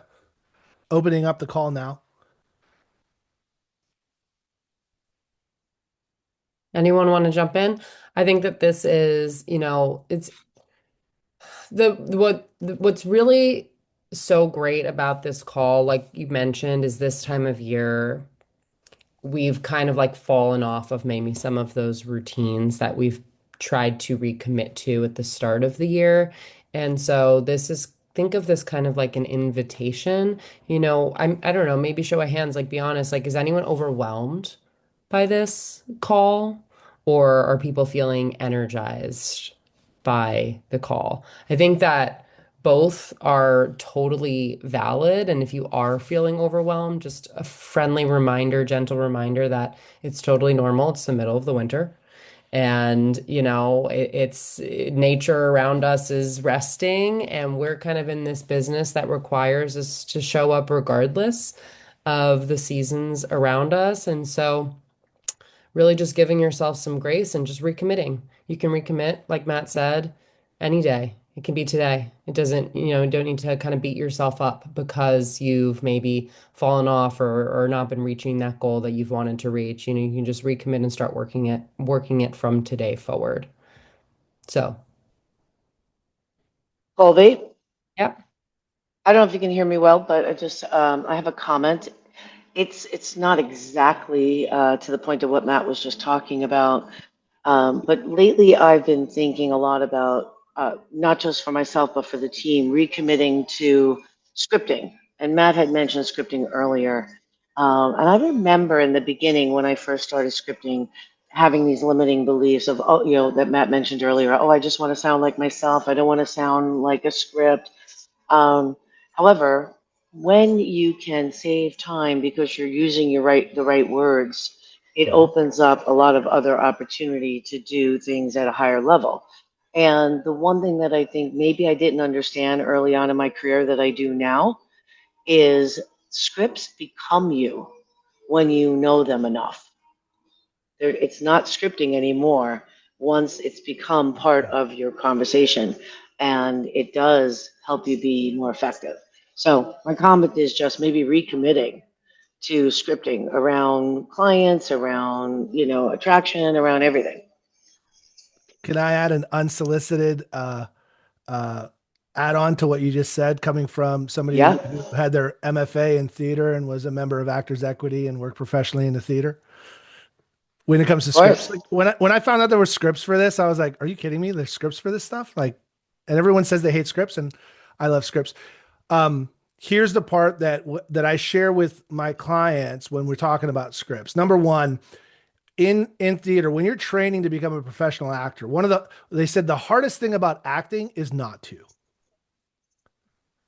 opening up the call now. Anyone want to jump in? I think that this is, it's what's really so great about this call, like you mentioned, is this time of year we've kind of like fallen off of maybe some of those routines that we've tried to recommit to at the start of the year. And so think of this kind of like an invitation. I don't know, maybe show of hands, like be honest, like is anyone overwhelmed by this call, or are people feeling energized by the call? I think that both are totally valid. And if you are feeling overwhelmed, just a friendly reminder, gentle reminder that it's totally normal. It's the middle of the winter. And, it's nature around us is resting, and we're kind of in this business that requires us to show up regardless of the seasons around us. And so, really just giving yourself some grace and just recommitting. You can recommit, like Matt said, any day. It can be today. It doesn't, you don't need to kind of beat yourself up because you've maybe fallen off or not been reaching that goal that you've wanted to reach. You can just recommit and start working it from today forward. So, Colby, yep. I don't know if you can hear me well, but I have a comment. It's not exactly to the point of what Matt was just talking about. But lately, I've been thinking a lot about not just for myself, but for the team, recommitting to scripting. And Matt had mentioned scripting earlier. And I remember in the beginning when I first started scripting, having these limiting beliefs of, oh, that Matt mentioned earlier. Oh, I just want to sound like myself. I don't want to sound like a script. Um, However, when you can save time because you're using the right words, it Mhm. opens up a lot of other opportunity to do things at a higher level. And the one thing that I think maybe I didn't understand early on in my career that I do now is scripts become you when you know them enough. It's not scripting anymore once it's become part Yeah. of your conversation, and it does help you be more effective. So my comment is just maybe recommitting to scripting around clients, around attraction, around everything. Can I add an unsolicited uh, add on to what you just said, coming from somebody Yeah, who had their MFA in theater and was a member of Actors Equity and worked professionally in the theater? When it comes to of scripts, course. like when I found out there were scripts for this, I was like, "Are you kidding me? There's scripts for this stuff!" Like, and everyone says they hate scripts, and I love scripts. Um, Here's the part that I share with my clients when we're talking about scripts. Number one, in theater, when you're training to become a professional actor, they said the hardest thing about acting is not to.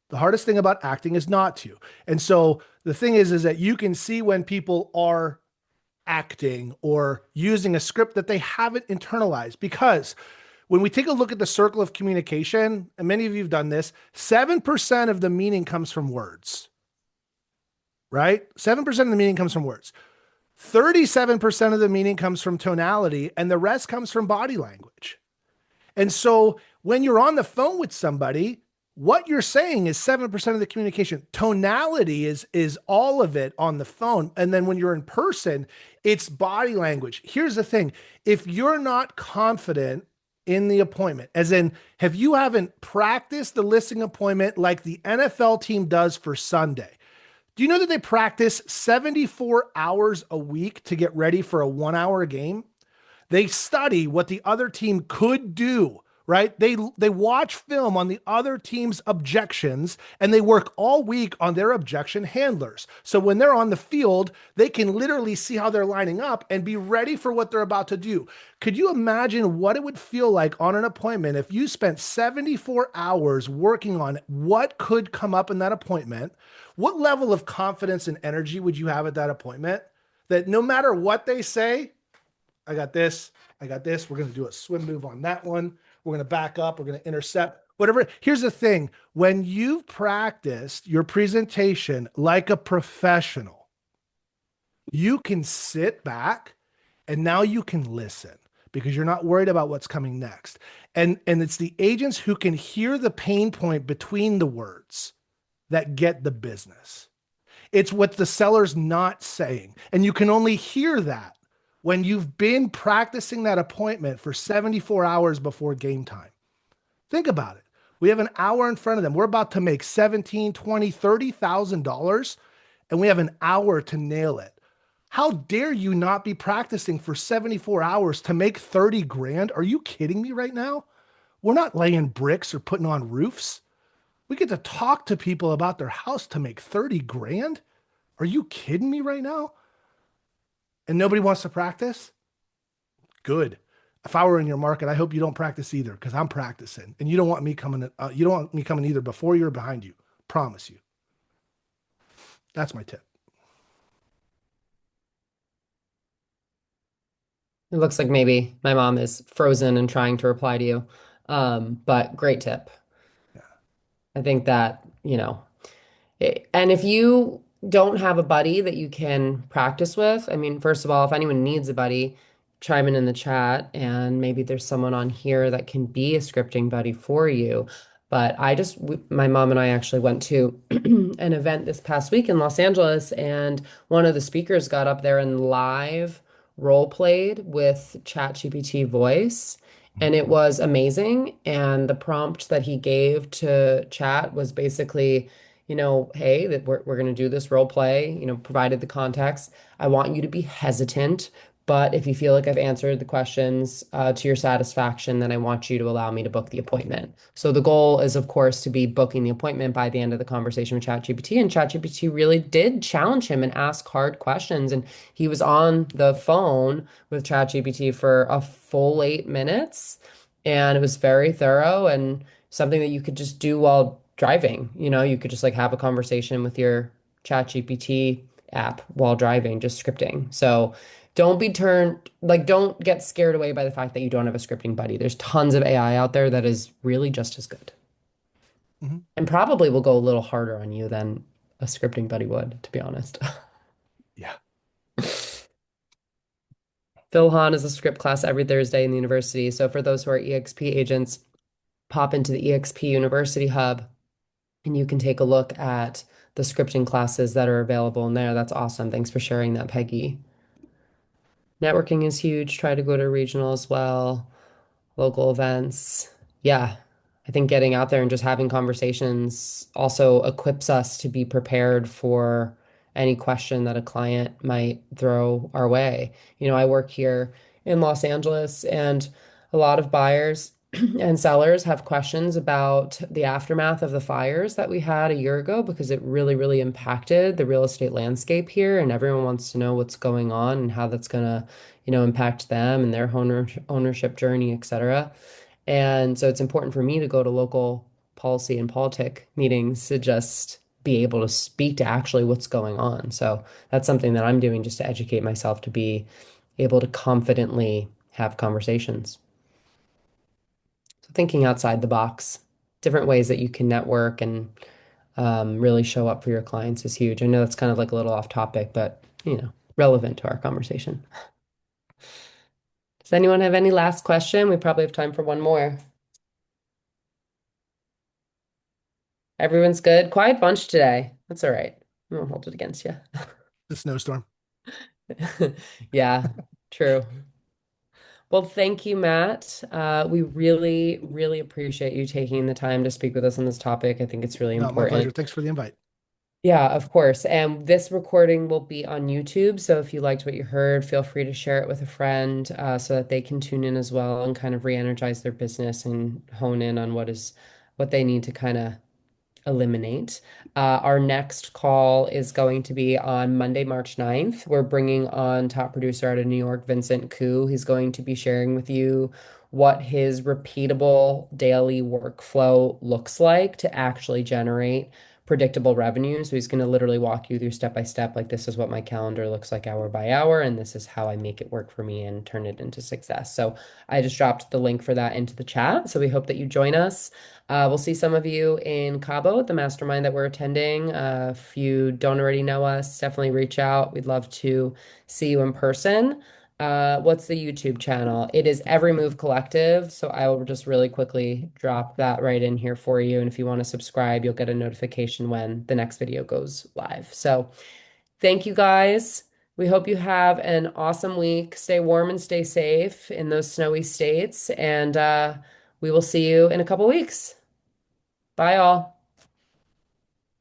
The hardest thing about acting is not to. And so the thing is that you can see when people are acting or using a script that they haven't internalized, because when we take a look at the circle of communication, and many of you have done this, 7% of the meaning comes from words, right? 7% of the meaning comes from words. 37% of the meaning comes from tonality, and the rest comes from body language. And so when you're on the phone with somebody, what you're saying is 7% of the communication. Tonality is all of it on the phone. And then when you're in person, it's body language. Here's the thing. If you're not confident in the appointment, as in, if you haven't practiced the listing appointment like the NFL team does for Sunday, do you know that they practice 74 hours a week to get ready for a 1 hour game? They study what the other team could do, right? They watch film on the other team's objections, and they work all week on their objection handlers. So when they're on the field, they can literally see how they're lining up and be ready for what they're about to do. Could you imagine what it would feel like on an appointment if you spent 74 hours working on what could come up in that appointment? What level of confidence and energy would you have at that appointment? That no matter what they say, I got this. I got this. We're going to do a swim move on that one. We're going to back up. We're going to intercept. Whatever. Here's the thing. When you've practiced your presentation like a professional, you can sit back and now you can listen because you're not worried about what's coming next. And it's the agents who can hear the pain point between the words that get the business. It's what the seller's not saying. And you can only hear that when you've been practicing that appointment for 74 hours before game time. Think about it. We have an hour in front of them. We're about to make 17, 20, $30,000, and we have an hour to nail it. How dare you not be practicing for 74 hours to make 30 grand? Are you kidding me right now? We're not laying bricks or putting on roofs. We get to talk to people about their house to make 30 grand. Are you kidding me right now? And nobody wants to practice? Good. If I were in your market, I hope you don't practice either, because I'm practicing, and you don't want me coming. You don't want me coming either before you or behind you. Promise you. That's my tip. It looks like maybe my mom is frozen and trying to reply to you. But great tip. Yeah. I think that, and if you don't have a buddy that you can practice with, I mean, first of all, if anyone needs a buddy, chime in the chat, and maybe there's someone on here that can be a scripting buddy for you. But my mom and I actually went to an event this past week in Los Angeles, and one of the speakers got up there and live role played with ChatGPT voice. And it was amazing. And the prompt that he gave to chat was basically, hey, that we're going to do this role play, provided the context. I want you to be hesitant, but if you feel like I've answered the questions to your satisfaction, then I want you to allow me to book the appointment. So the goal is, of course, to be booking the appointment by the end of the conversation with ChatGPT. And ChatGPT really did challenge him and ask hard questions. And he was on the phone with ChatGPT for a full 8 minutes. And it was very thorough and something that you could just do while driving. You could just like have a conversation with your ChatGPT app while driving, just scripting. So don't get scared away by the fact that you don't have a scripting buddy. There's tons of AI out there that is really just as good Mhm. and probably will go a little harder on you than a scripting buddy would, to be honest. Yeah. Phil Hahn is a script class every Thursday in the university. So for those who are EXP agents, pop into the EXP University Hub and you can take a look at the scripting classes that are available in there. That's awesome. Thanks for sharing that, Peggy. Networking is huge. Try to go to regional as well. Local events. Yeah, I think getting out there and just having conversations also equips us to be prepared for any question that a client might throw our way. I work here in Los Angeles, and a lot of buyers and sellers have questions about the aftermath of the fires that we had a year ago because it really, really impacted the real estate landscape here, and everyone wants to know what's going on and how that's going to impact them and their ownership journey, et cetera. And so it's important for me to go to local policy and politic meetings to just be able to speak to actually what's going on. So that's something that I'm doing just to educate myself to be able to confidently have conversations. So thinking outside the box, different ways that you can network and really show up for your clients is huge. I know that's kind of like a little off topic, but relevant to our conversation. Does anyone have any last question? We probably have time for one more. Everyone's good. Quiet bunch today. That's all right. I won't hold it against you. The snowstorm. Yeah, true. Well, thank you, Matt. We really, really appreciate you taking the time to speak with us on this topic. I think it's really No, my pleasure. important. Thanks for the invite. Yeah, of course. And this recording will be on YouTube. So if you liked what you heard, feel free to share it with a friend so that they can tune in as well and kind of re-energize their business and hone in on what they need to kind of eliminate. Our next call is going to be on Monday, March 9th. We're bringing on top producer out of New York, Vincent Koo. He's going to be sharing with you what his repeatable daily workflow looks like to actually generate predictable revenue. So he's going to literally walk you through step by step, like this is what my calendar looks like hour by hour, and this is how I make it work for me and turn it into success. So I just dropped the link for that into the chat. So we hope that you join us. We'll see some of you in Cabo at the mastermind that we're attending. If you don't already know us, definitely reach out. We'd love to see you in person. What's the YouTube channel? It is Every Move Collective. So I will just really quickly drop that right in here for you. And if you want to subscribe, you'll get a notification when the next video goes live. So thank you guys. We hope you have an awesome week. Stay warm and stay safe in those snowy states. And we will see you in a couple weeks. Bye, all.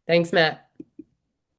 Thanks, Matt.